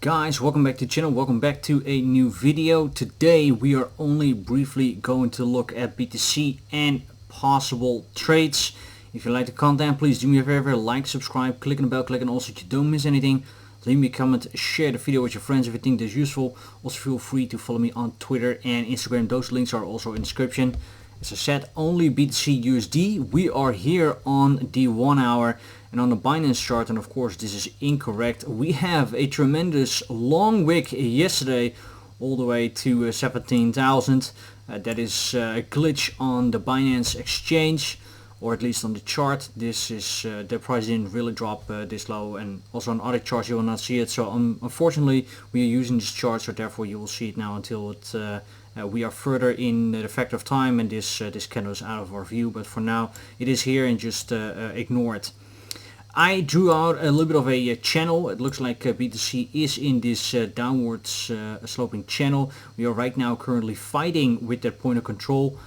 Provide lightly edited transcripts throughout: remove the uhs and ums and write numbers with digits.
Guys, welcome back to the channel, welcome back to a new video. Today we are only briefly going to look at BTC and possible trades. If you like the content, please do me a favor, like, subscribe, click on the bell, click on also so you don't miss anything. Leave me a comment, share the video with your friends if you think that's useful. Also feel free to follow me on Twitter and Instagram, those links are also in the description. As I said, only BTC USD. We are here on the 1 hour and on the Binance chart, and of course this is incorrect. We have a tremendous long wick yesterday all the way to 17,000. That is a glitch on the Binance exchange, or at least on the chart. This is the price didn't really drop this low, and also on other charts you will not see it. So unfortunately we are using this chart, so therefore you will see it now until it we are further in the factor of time and this candle is out of our view, but for now it is here and just ignore it. I drew out a little bit of a channel. It looks like BTC is in this downwards sloping channel. We are right now currently fighting with that point of control,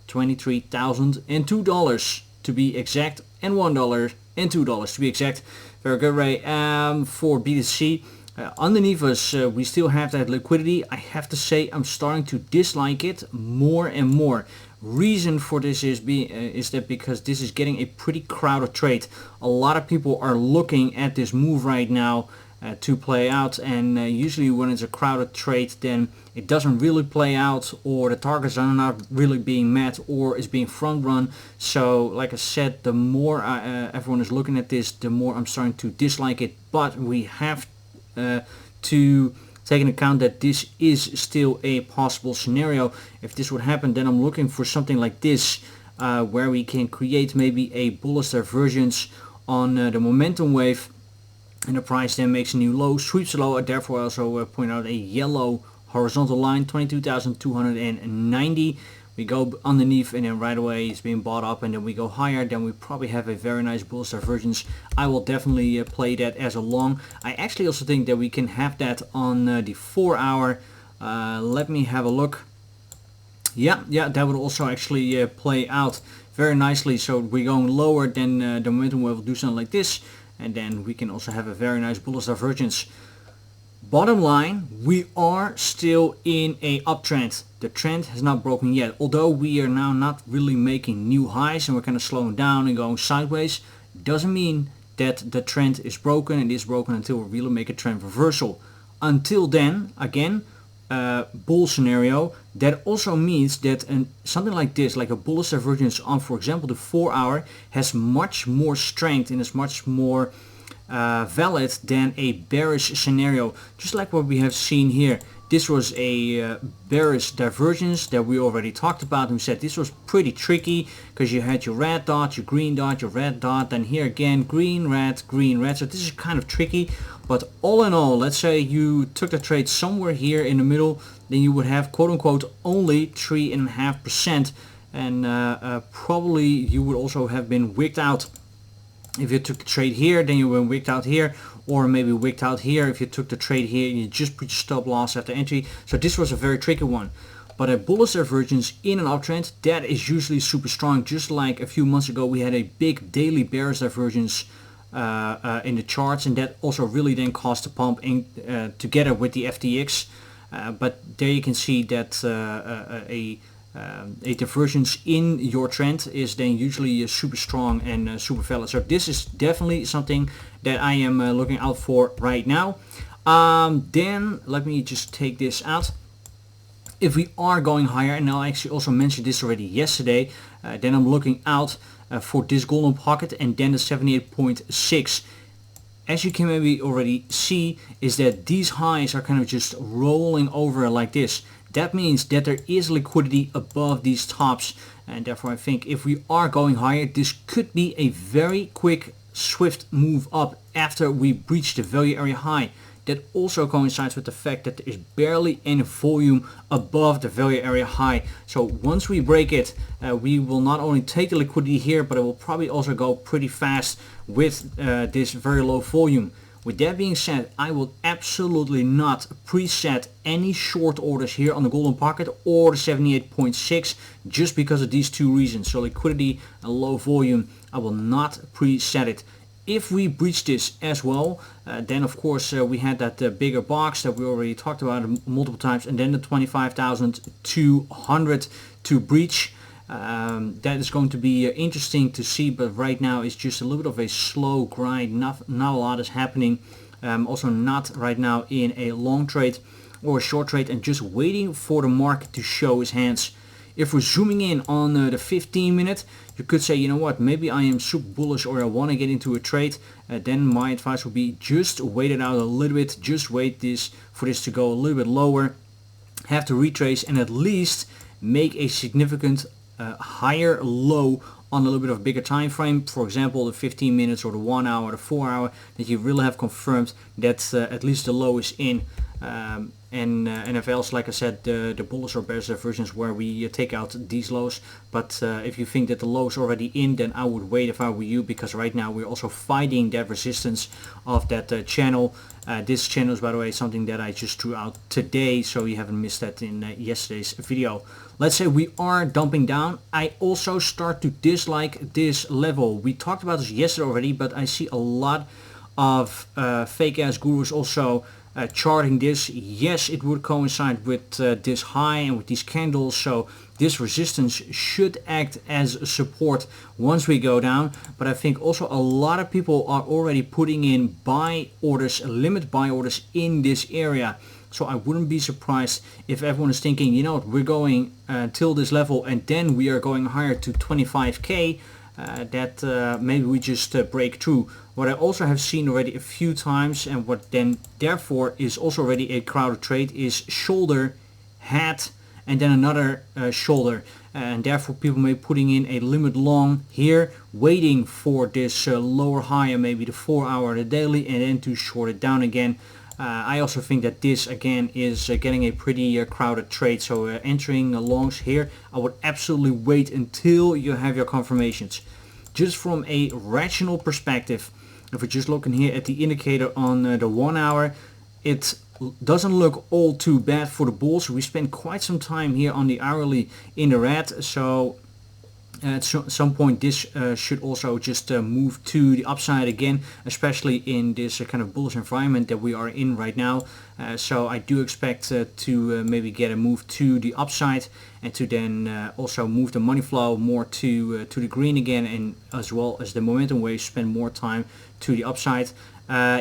$23,002 to be exact, and $1 and $2 to be exact. Very good, Ray. For BTC. Underneath us we still have that liquidity. I have to say I'm starting to dislike it more and more. Reason for this is that because this is getting a pretty crowded trade. A lot of people are looking at this move right now to play out, and usually when it's a crowded trade then it doesn't really play out, or the targets are not really being met, or is being front run. So like I said, the more everyone is looking at this, the more I'm starting to dislike it. But we have to take into account that this is still a possible scenario. If this would happen, then I'm looking for something like this, where we can create maybe a bullish divergence on the momentum wave, and the price then makes a new low, sweeps a low. Therefore I also point out a yellow horizontal line, 22,290. We go underneath and then right away it's being bought up, and then we go higher, then we probably have a very nice bullish divergence. I will definitely play that as a long. I actually also think that we can have that on the 4 hour. Let me have a look. Yeah, that would also actually play out very nicely. So we're going lower, then the momentum will do something like this, and then we can also have a very nice bullish divergence. Bottom line, we are still in a uptrend. The trend has not broken yet. Although we are now not really making new highs and we're kind of slowing down and going sideways, doesn't mean that the trend is broken. It is broken until we really make a trend reversal. Until then, again, bull scenario. That also means that something like this, like a bullish divergence on, for example, the 4 hour, has much more strength and is much more valid than a bearish scenario. Just like what we have seen here. This was a bearish divergence that we already talked about, and we said this was pretty tricky because you had your red dot, your green dot, your red dot, then here again green, red, green, red. So this is kind of tricky, but all in all, let's say you took the trade somewhere here in the middle, then you would have quote unquote only 3.5%, and probably you would also have been wicked out. If you took the trade here, then you were wicked out here, or maybe wicked out here. If you took the trade here, you just put your stop loss after entry. So this was a very tricky one. But a bullish divergence in an uptrend, that is usually super strong. Just like a few months ago we had a big daily bearish divergence in the charts, and that also really then caused a pump in, together with the FTX. But there you can see that a divergence in your trend is then usually super strong and super valid. So this is definitely something that I am looking out for right now. Then let me just take this out. If we are going higher, and I actually also mentioned this already yesterday, then I'm looking out for this golden pocket and then the 78.6. As you can maybe already see, is that these highs are kind of just rolling over like this. That means that there is liquidity above these tops, and therefore I think if we are going higher, this could be a very quick, swift move up after we breach the value area high. That also coincides with the fact that there is barely any volume above the value area high. So once we break it, we will not only take the liquidity here, but it will probably also go pretty fast with this very low volume. With that being said, I will absolutely not preset any short orders here on the golden pocket or the 78.6 just because of these two reasons. So liquidity and low volume, I will not preset it. If we breach this as well, then of course we had that bigger box that we already talked about multiple times, and then the 25,200 to breach. That is going to be interesting to see, but right now it's just a little bit of a slow grind. Not a lot is happening. Also not right now in a long trade or a short trade, and just waiting for the market to show his hands. If we're zooming in on the 15 minute, you could say, you know what, maybe I am super bullish or I want to get into a trade. Then my advice would be just wait it out a little bit. Just wait for this to go a little bit lower. Have to retrace and at least make a significant higher low on a little bit of a bigger time frame. For example, the 15 minutes or the 1 hour, the 4 hour, that you really have confirmed that at least the low is in. And NFLs, like I said, the bullish or bearish versions where we take out these lows. But if you think that the low is already in, then I would wait if I were you, because right now we're also fighting that resistance of that channel. This channel is, by the way, something that I just threw out today, so you haven't missed that in yesterday's video. Let's say we are dumping down. I also start to dislike this level. We talked about this yesterday already, but I see a lot of fake ass gurus also charting this. Yes, it would coincide with this high and with these candles, so this resistance should act as support once we go down. But I think also a lot of people are already putting in buy orders, limit buy orders in this area. So I wouldn't be surprised if everyone is thinking, you know what, we're going till this level and then we are going higher to 25k. That maybe we just break through. What I also have seen already a few times, and what then therefore is also already a crowded trade, is shoulder, hat, and then another shoulder, and therefore people may putting in a limit long here, waiting for this lower high and maybe the 4 hour, the daily, and then to short it down again. I also think that this again is getting a pretty crowded trade, so entering longs here, I would absolutely wait until you have your confirmations. Just from a rational perspective, if we're just looking here at the indicator on the 1 hour, it doesn't look all too bad for the bulls. We spent quite some time here on the hourly in the red, so at some point this should also just move to the upside again, especially in this kind of bullish environment that we are in right now. So I do expect to maybe get a move to the upside, and to then also move the money flow more to the green again, and as well as the momentum waves spend more time to the upside.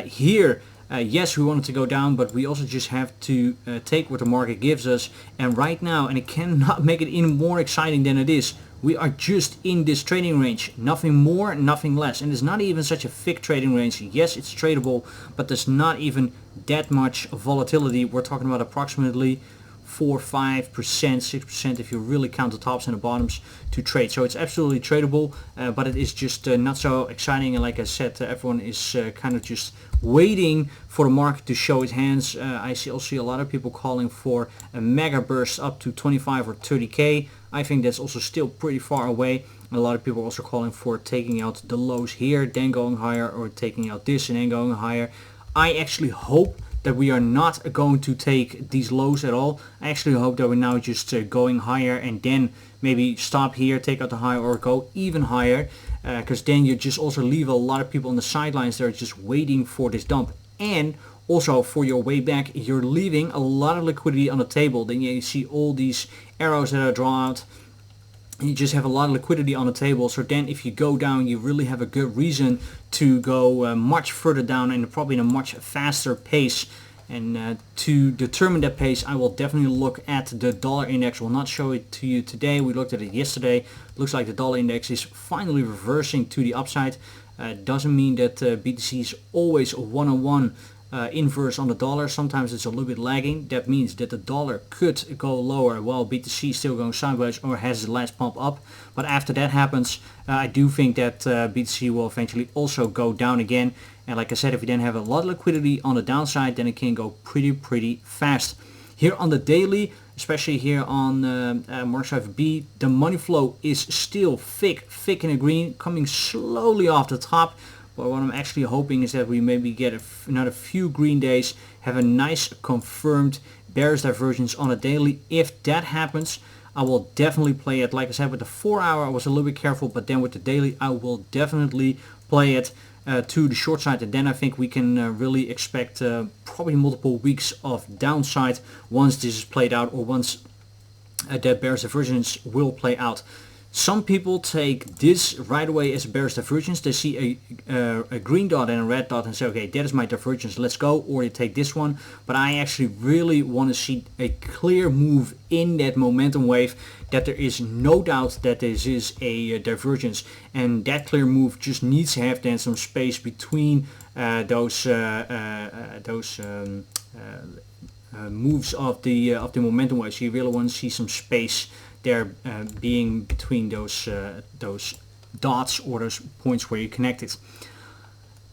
Here yes, we wanted to go down, but we also just have to take what the market gives us. And right now, and it cannot make it any more exciting than it is, we are just in this trading range, nothing more, nothing less. And it's not even such a thick trading range. Yes, it's tradable, but there's not even that much volatility. We're talking about approximately 4, 5%, 6% if you really count the tops and the bottoms to trade. So it's absolutely tradable, but it is just not so exciting. And like I said, everyone is kind of just waiting for the market to show its hands. I also see a lot of people calling for a mega burst up to 25 or 30k. I think that's also still pretty far away. A lot of people are also calling for taking out the lows here, then going higher, or taking out this and then going higher. I actually hope that we are not going to take these lows at all. I actually hope that we're now just going higher and then maybe stop here, take out the high, or go even higher, because then you just also leave a lot of people on the sidelines that are just waiting for this dump. And also for your way back, you're leaving a lot of liquidity on the table. Then you see all these arrows that are drawn out. You just have a lot of liquidity on the table, so then if you go down, you really have a good reason to go much further down, and probably in a much faster pace. And to determine that pace, I will definitely look at the dollar index. Will not show it to you today. We looked at it yesterday. Looks like the dollar index is finally reversing to the upside. Doesn't mean that BTC is always a one-on-one inverse on the dollar. Sometimes it's a little bit lagging. That means that the dollar could go lower while BTC is still going sideways or has the last pump up. But after that happens, I do think that BTC will eventually also go down again. And like I said, if you then have a lot of liquidity on the downside, then it can go pretty fast. Here on the daily, especially here on Market Cipher B, the money flow is still thick in the green, coming slowly off the top. But what I'm actually hoping is that we maybe get another few green days, have a nice confirmed bearish divergence on a daily. If that happens, I will definitely play it. Like I said, with the 4 hour I was a little bit careful, but then with the daily I will definitely play it. to the short side, and then I think we can really expect probably multiple weeks of downside once this is played out, or once that bearish divergence will play out. Some people take this right away as a bearish divergence. They see a green dot and a red dot and say, okay, that is my divergence, let's go. Or they take this one. But I actually really want to see a clear move in that momentum wave, that there is no doubt that this is a divergence. And that clear move just needs to have then some space between those moves of the momentum wave. So you really want to see some space there being between those dots or those points where you connect it.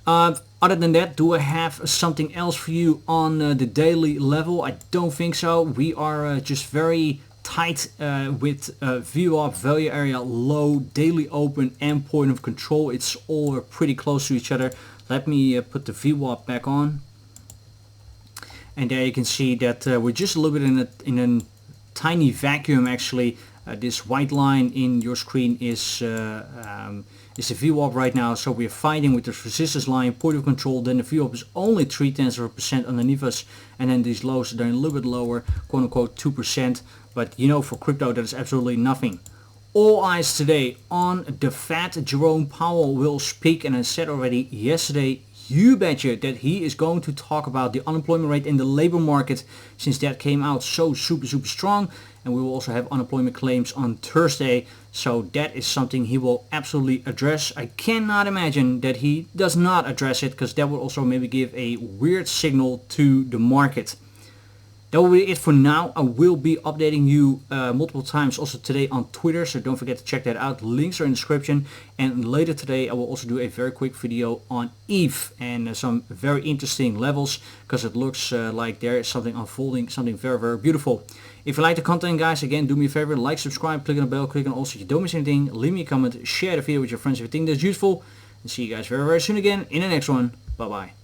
Other than that, do I have something else for you on the daily level? I don't think so. We are just very tight with VWAP, value area low, daily open, and point of control. It's all pretty close to each other. Let me put the VWAP back on. And there you can see that we're just a little bit in a tiny vacuum actually. This white line in your screen is a VWAP right now, so we're fighting with the resistance line, point of control. Then the VWAP is only 0.3% underneath us, and then these lows are a little bit lower, quote unquote 2%. But you know, for crypto that is absolutely nothing. All eyes today on the Fed. Jerome Powell will speak, and I said already yesterday, you betcha that he is going to talk about the unemployment rate in the labor market, since that came out so super strong. And we will also have unemployment claims on Thursday, so that is something he will absolutely address. I cannot imagine that he does not address it, because that would also maybe give a weird signal to the market. That will be it for now. I will be updating you multiple times also today on Twitter, so don't forget to check that out. Links are in the description. And later today I will also do a very quick video on ETH and some very interesting levels, because it looks like there is something unfolding, something very beautiful. If you like the content, guys, again, do me a favor, like, subscribe, click on the bell, click on also if you don't miss anything, leave me a comment, share the video with your friends if you think that's useful, and see you guys very soon again in the next one. Bye bye.